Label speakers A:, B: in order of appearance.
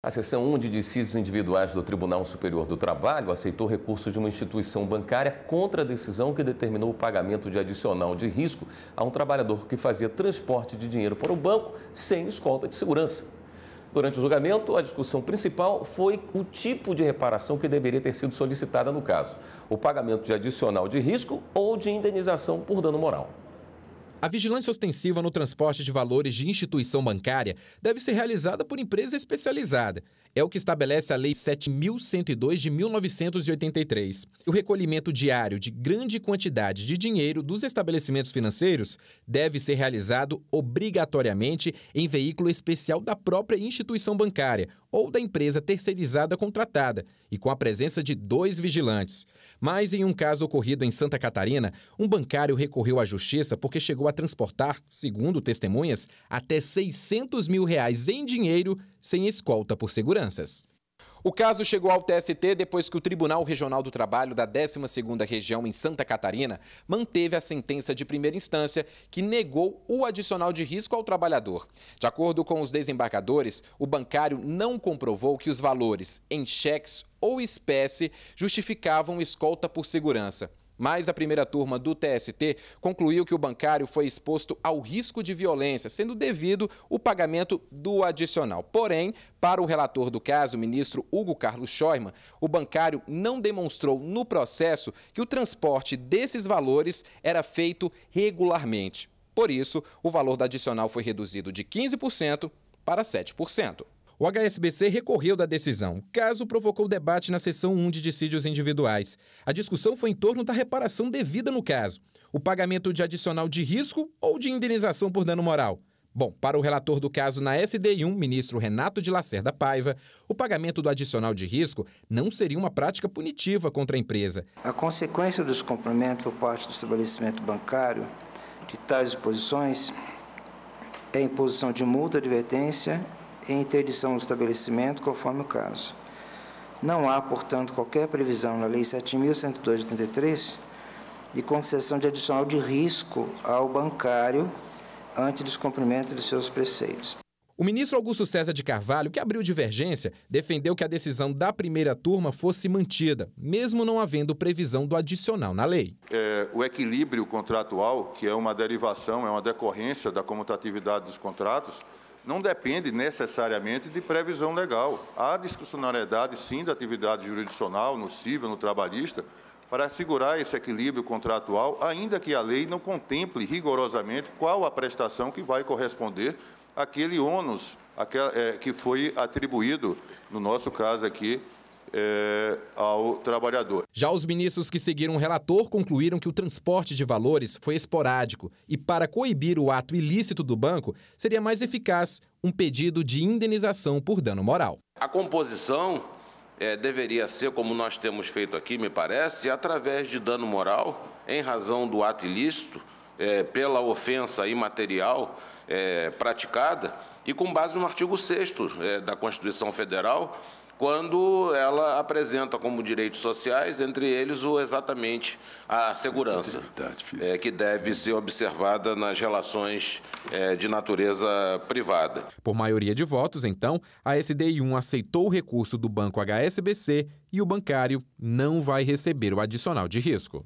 A: A seção 1 de dissídios individuais do Tribunal Superior do Trabalho aceitou recurso de uma instituição bancária contra a decisão que determinou o pagamento de adicional de risco a um trabalhador que fazia transporte de dinheiro para o banco sem escolta de segurança. Durante o julgamento, a discussão principal foi o tipo de reparação que deveria ter sido solicitada no caso: o pagamento de adicional de risco ou de indenização por dano moral.
B: A vigilância ostensiva no transporte de valores de instituição bancária deve ser realizada por empresa especializada. É o que estabelece a Lei 7.102 de 1983. O recolhimento diário de grande quantidade de dinheiro dos estabelecimentos financeiros deve ser realizado obrigatoriamente em veículo especial da própria instituição bancária ou da empresa terceirizada contratada e com a presença de 2 vigilantes. Mas em um caso ocorrido em Santa Catarina, um bancário recorreu à justiça porque chegou a transportar, segundo testemunhas, até R$600 mil em dinheiro sem escolta por seguranças. O caso chegou ao TST depois que o Tribunal Regional do Trabalho da 12ª Região em Santa Catarina manteve a sentença de primeira instância que negou o adicional de risco ao trabalhador. De acordo com os desembargadores, o bancário não comprovou que os valores em cheques ou espécie justificavam escolta por segurança. Mas a primeira turma do TST concluiu que o bancário foi exposto ao risco de violência, sendo devido o pagamento do adicional. Porém, para o relator do caso, o ministro Hugo Carlos Scheuermann, o bancário não demonstrou no processo que o transporte desses valores era feito regularmente. Por isso, o valor do adicional foi reduzido de 15% para 7%. O HSBC recorreu da decisão. O caso provocou debate na seção 1 de dissídios individuais. A discussão foi em torno da reparação devida no caso: o pagamento de adicional de risco ou de indenização por dano moral. Bom, para o relator do caso na SDI1, ministro Renato de Lacerda Paiva, o pagamento do adicional de risco não seria uma prática punitiva contra a empresa.
C: A consequência do descumprimento por parte do estabelecimento bancário de tais disposições é a imposição de multa, advertência e interdição do estabelecimento, conforme o caso. Não há, portanto, qualquer previsão na Lei 7.102 de 83 de concessão de adicional de risco ao bancário ante descumprimento de seus preceitos.
B: O ministro Augusto César de Carvalho, que abriu divergência, defendeu que a decisão da primeira turma fosse mantida, mesmo não havendo previsão do adicional na lei.
D: O equilíbrio contratual, que é uma derivação, é uma decorrência da comutatividade dos contratos, não depende necessariamente de previsão legal. Há discricionariedade, sim, da atividade jurisdicional, no civil, no trabalhista, para assegurar esse equilíbrio contratual, ainda que a lei não contemple rigorosamente qual a prestação que vai corresponder àquele ônus que foi atribuído, no nosso caso aqui, ao trabalhador.
B: Já os ministros que seguiram o relator concluíram que o transporte de valores foi esporádico e, para coibir o ato ilícito do banco, seria mais eficaz um pedido de indenização por dano moral.
E: A composição deveria ser, como nós temos feito aqui, me parece, através de dano moral, em razão do ato ilícito, pela ofensa imaterial praticada, e com base no artigo 6º da Constituição Federal, quando ela apresenta como direitos sociais, entre eles, exatamente a segurança, que deve ser observada nas relações de natureza privada.
B: Por maioria de votos, então, a SDI1 aceitou o recurso do banco HSBC e o bancário não vai receber o adicional de risco.